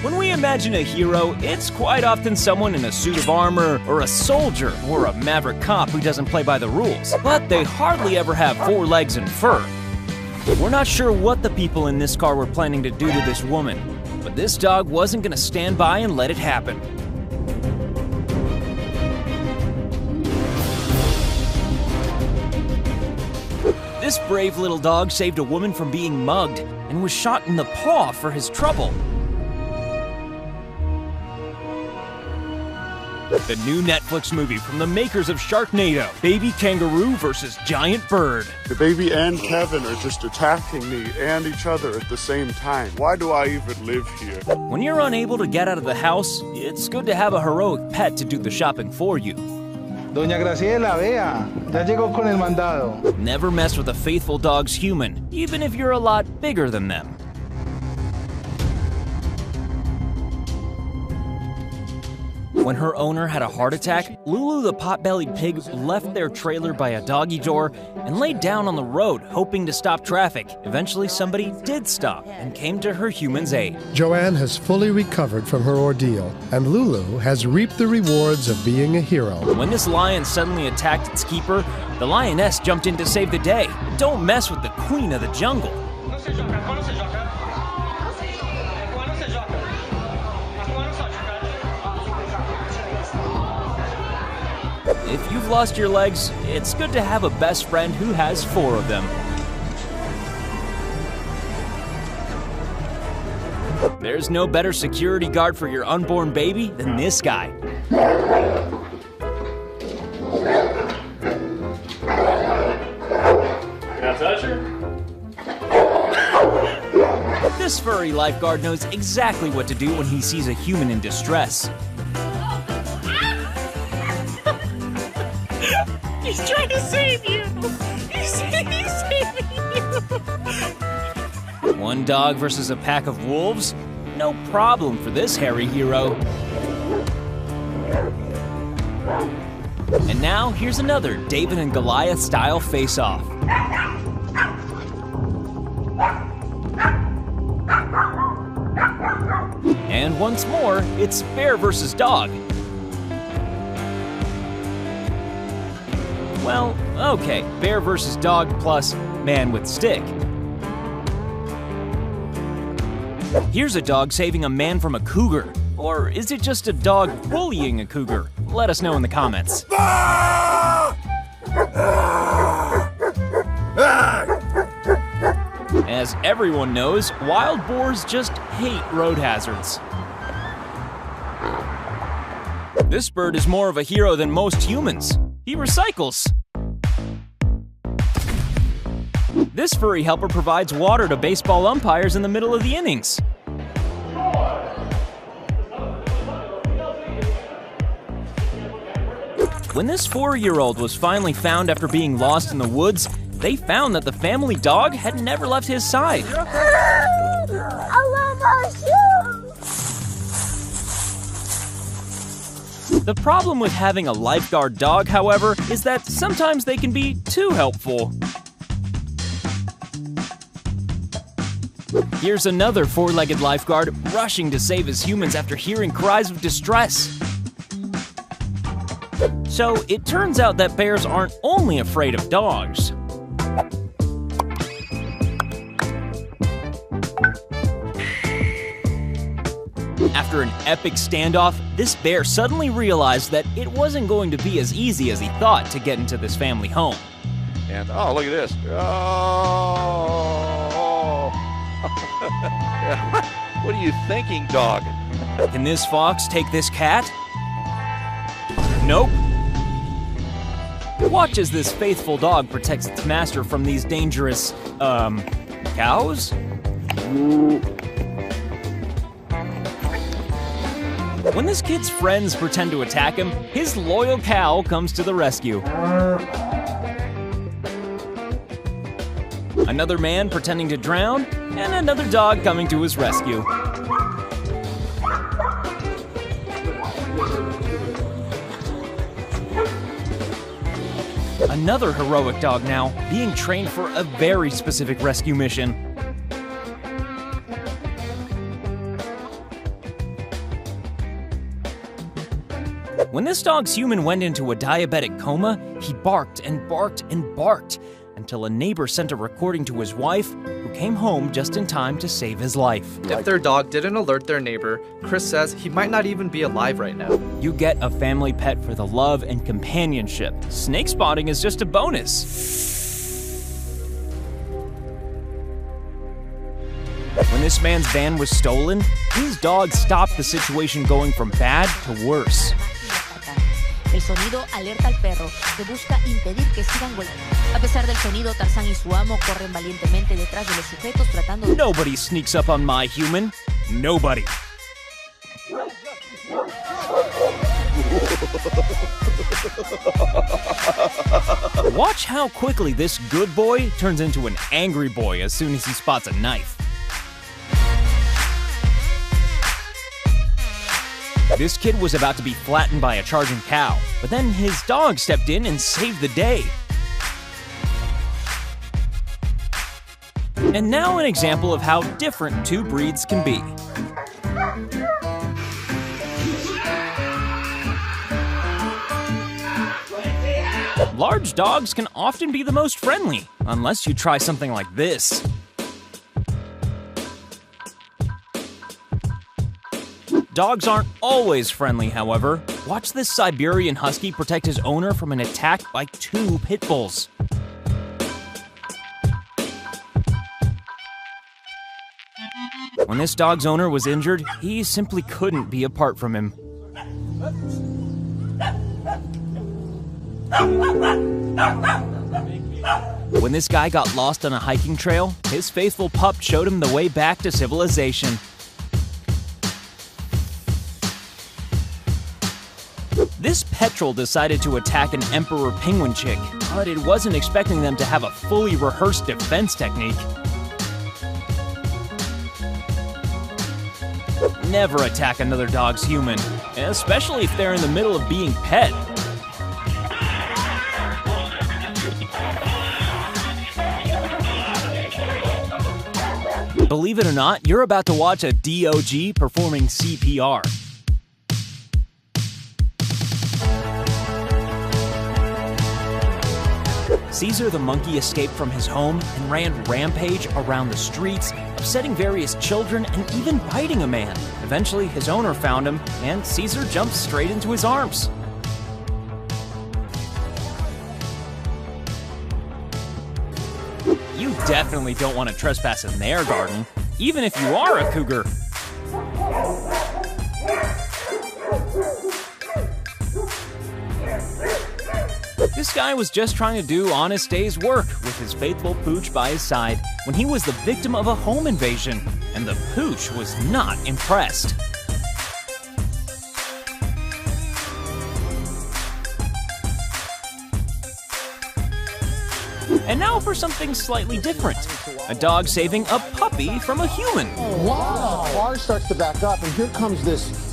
When we imagine a hero, it's quite often someone in a suit of armor, or a soldier, or a maverick cop who doesn't play by the rules. But they hardly ever have 4 legs and fur. We're not sure what the people in this car were planning to do to this woman, but this dog wasn't gonna stand by and let it happen. This brave little dog saved a woman from being mugged and was shot in the paw for his trouble. The new Netflix movie from the makers of Sharknado, Baby Kangaroo vs. Giant Bird. The baby and Kevin are just attacking me and each other at the same time. Why do I even live here? When you're unable to get out of the house, it's good to have a heroic pet to do the shopping for you. Doña Graciela, vea, ya llegó con el mandado. Never mess with a faithful dog's human, even if you're a lot bigger than them. When her owner had a heart attack, Lulu the pot-bellied pig left their trailer by a doggy door and laid down on the road, hoping to stop traffic. Eventually, somebody did stop and came to her human's aid. Joanne has fully recovered from her ordeal, and Lulu has reaped the rewards of being a hero. When this lion suddenly attacked its keeper, the lioness jumped in to save the day. Don't mess with the queen of the jungle. If you've lost your legs, it's good to have a best friend who has 4 of them. There's no better security guard for your unborn baby than this guy. Can I touch her? This furry lifeguard knows exactly what to do when he sees a human in distress. He's trying to save you! He's saving you! One dog versus a pack of wolves? No problem for this hairy hero. And now, here's another David and Goliath style face-off. And once more, it's bear versus dog. Well, okay, bear versus dog plus man with stick. Here's a dog saving a man from a cougar. Or is it just a dog bullying a cougar? Let us know in the comments. As everyone knows, wild boars just hate road hazards. This bird is more of a hero than most humans. He recycles. This furry helper provides water to baseball umpires in the middle of the innings. When this 4-year-old was finally found after being lost in the woods, they found that the family dog had never left his side. I love my shoes! The problem with having a lifeguard dog, however, is that sometimes they can be too helpful. Here's another 4-legged lifeguard rushing to save his humans after hearing cries of distress. So it turns out that bears aren't only afraid of dogs. After an epic standoff, this bear suddenly realized that it wasn't going to be as easy as he thought to get into this family home. And oh, look at this. Oh. What are you thinking, dog? Can this fox take this cat? Nope. Watch as this faithful dog protects its master from these dangerous, cows? When this kid's friends pretend to attack him, his loyal cow comes to the rescue. Another man pretending to drown, and another dog coming to his rescue. Another heroic dog now, being trained for a very specific rescue mission. When this dog's human went into a diabetic coma, he barked and barked and barked until a neighbor sent a recording to his wife, who came home just in time to save his life. If their dog didn't alert their neighbor, Chris says he might not even be alive right now. You get a family pet for the love and companionship. Snake spotting is just a bonus. When this man's van was stolen, his dog stopped the situation going from bad to worse. El sonido alerta al perro, que busca impedir que sigan golpeando. A pesar del sonido, Tarzán y su amo corren valientemente detrás de los sujetos tratando de... Nobody sneaks up on my human. Nobody. Watch how quickly this good boy turns into an angry boy as soon as he spots a knife. This kid was about to be flattened by a charging cow, but then his dog stepped in and saved the day. And now an example of how different two breeds can be. Large dogs can often be the most friendly, unless you try something like this. Dogs aren't always friendly, however. Watch this Siberian Husky protect his owner from an attack by 2 pit bulls. When this dog's owner was injured, he simply couldn't be apart from him. When this guy got lost on a hiking trail, his faithful pup showed him the way back to civilization. This petrel decided to attack an emperor penguin chick, but it wasn't expecting them to have a fully rehearsed defense technique. Never attack another dog's human, especially if they're in the middle of being pet. Believe it or not, you're about to watch a DOG performing CPR. Caesar the monkey escaped from his home and ran rampage around the streets, upsetting various children and even biting a man. Eventually, his owner found him, and Caesar jumped straight into his arms. You definitely don't want to trespass in their garden, even if you are a cougar. This guy was just trying to do honest day's work with his faithful pooch by his side when he was the victim of a home invasion, and the pooch was not impressed. And now for something slightly different. A dog saving a puppy from a human. Wow! The car starts to back up, and here comes this.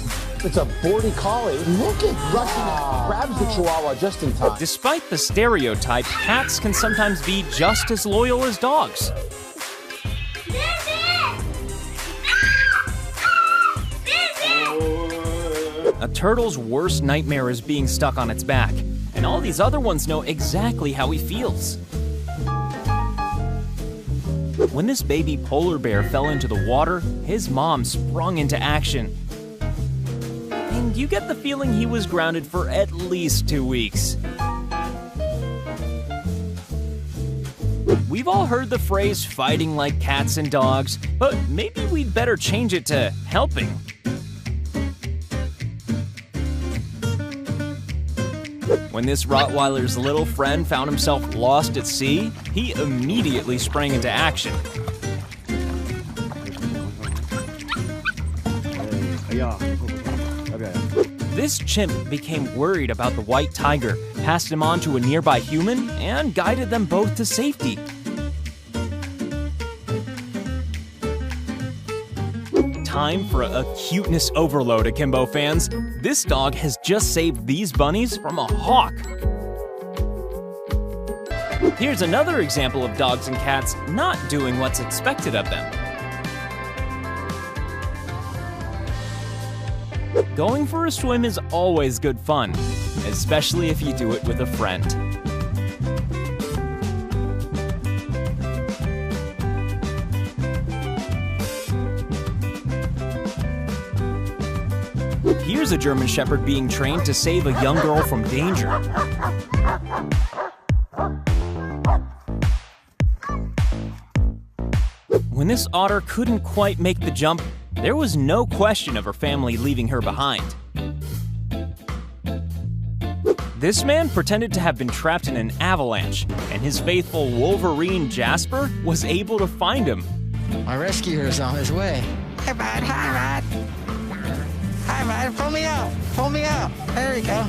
It's a border collie. Look at rushing, grabs the chihuahua just in time. Despite the stereotype, cats can sometimes be just as loyal as dogs. A turtle's worst nightmare is being stuck on its back, and all these other ones know exactly how he feels. When this baby polar bear fell into the water, his mom sprung into action. And you get the feeling he was grounded for at least 2 weeks. We've all heard the phrase fighting like cats and dogs, but maybe we'd better change it to helping. When this Rottweiler's little friend found himself lost at sea, he immediately sprang into action. This chimp became worried about the white tiger, passed him on to a nearby human, and guided them both to safety. Time for a cuteness overload, Akimbo fans. This dog has just saved these bunnies from a hawk. Here's another example of dogs and cats not doing what's expected of them. Going for a swim is always good fun, especially if you do it with a friend. Here's a German Shepherd being trained to save a young girl from danger. When this otter couldn't quite make the jump, there was no question of her family leaving her behind. This man pretended to have been trapped in an avalanche, and his faithful Wolverine Jasper was able to find him. My rescuer is on his way. Hey, bud. Hi, bud. Hi, bud. Pull me out. Pull me out. There we go.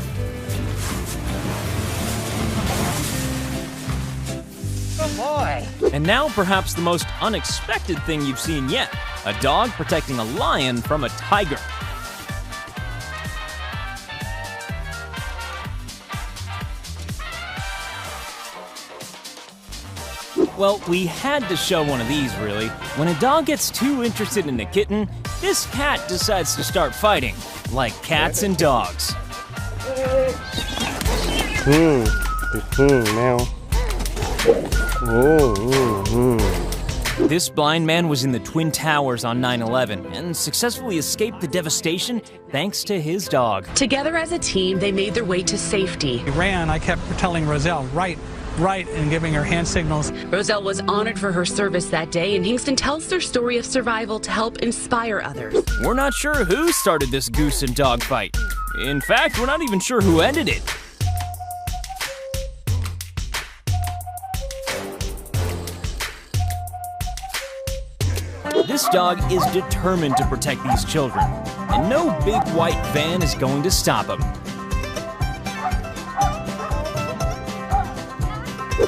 Good boy. And now perhaps the most unexpected thing you've seen yet. A dog protecting a lion from a tiger. Well, we had to show one of these, really. When a dog gets too interested in a kitten, this cat decides to start fighting, like cats and dogs. Meow. This blind man was in the Twin Towers on 9/11 and successfully escaped the devastation thanks to his dog. Together as a team, they made their way to safety. He ran, I kept telling Roselle, right, and giving her hand signals. Roselle was honored for her service that day, and Hingston tells their story of survival to help inspire others. We're not sure who started this goose and dog fight. In fact, we're not even sure who ended it. This dog is determined to protect these children, and no big white van is going to stop him.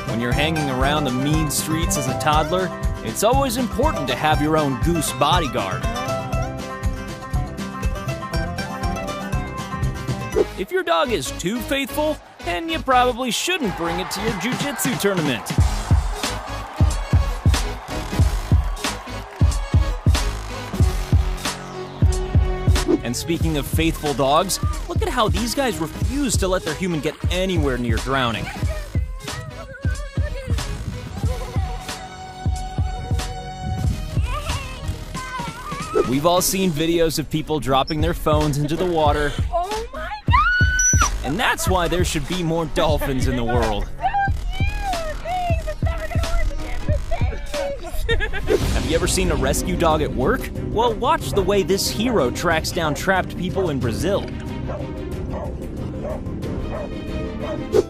When you're hanging around the mean streets as a toddler, it's always important to have your own goose bodyguard. If your dog is too faithful, then you probably shouldn't bring it to your jiu-jitsu tournament. And speaking of faithful dogs, look at how these guys refuse to let their human get anywhere near drowning. We've all seen videos of people dropping their phones into the water. Oh my God! And that's why there should be more dolphins in the world. Have you ever seen a rescue dog at work? Well, watch the way this hero tracks down trapped people in Brazil.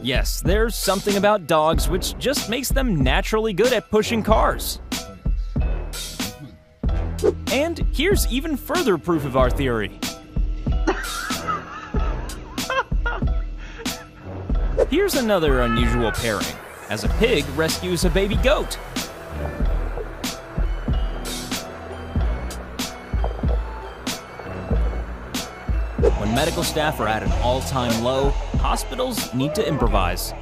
Yes, there's something about dogs which just makes them naturally good at pushing cars. And here's even further proof of our theory. Here's another unusual pairing, as a pig rescues a baby goat. When medical staff are at an all-time low, hospitals need to improvise.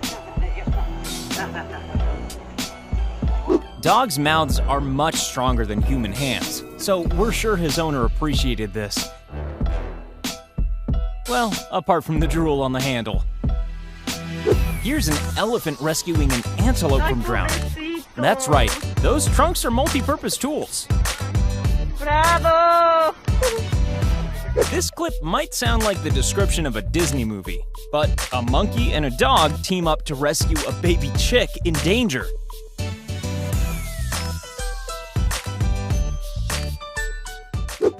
Dogs' mouths are much stronger than human hands, so we're sure his owner appreciated this. Well, apart from the drool on the handle. Here's an elephant rescuing an antelope from drowning. That's right, those trunks are multi-purpose tools. Bravo! This clip might sound like the description of a Disney movie, but a monkey and a dog team up to rescue a baby chick in danger.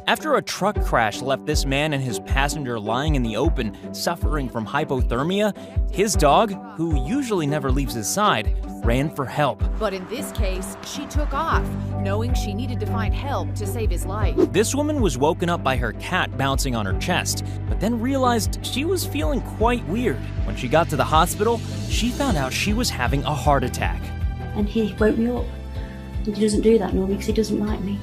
After a truck crash left this man and his passenger lying in the open, suffering from hypothermia, his dog, who usually never leaves his side, ran for help. But in this case, she took off, knowing she needed to find help to save his life. This woman was woken up by her cat bouncing on her chest, but then realized she was feeling quite weird. When she got to the hospital, she found out she was having a heart attack. And he woke me up. He doesn't do that normally because he doesn't like me.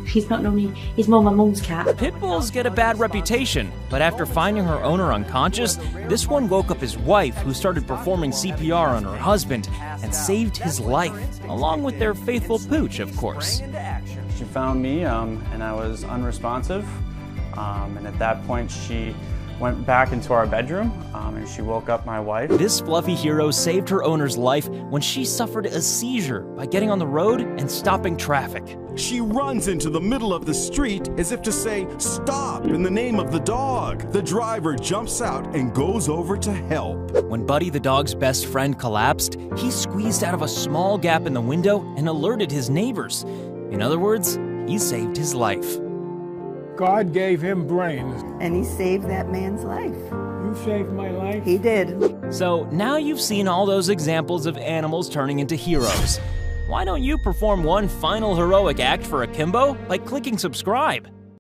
He's not normally, he's more my mum's cat. Pit bulls get a bad reputation, but after finding her owner unconscious, this one woke up his wife, who started performing CPR on her husband and saved his life, along with their faithful pooch, of course. She found me, and I was unresponsive. And at that point, she went back into our bedroom and she woke up my wife. This fluffy hero saved her owner's life when she suffered a seizure by getting on the road and stopping traffic. She runs into the middle of the street as if to say, "Stop," in the name of the dog. The driver jumps out and goes over to help. When Buddy, the dog's best friend, collapsed, he squeezed out of a small gap in the window and alerted his neighbors. In other words, he saved his life. God gave him brains. And he saved that man's life. You saved my life? He did. So now you've seen all those examples of animals turning into heroes. Why don't you perform one final heroic act for Akimbo by clicking subscribe?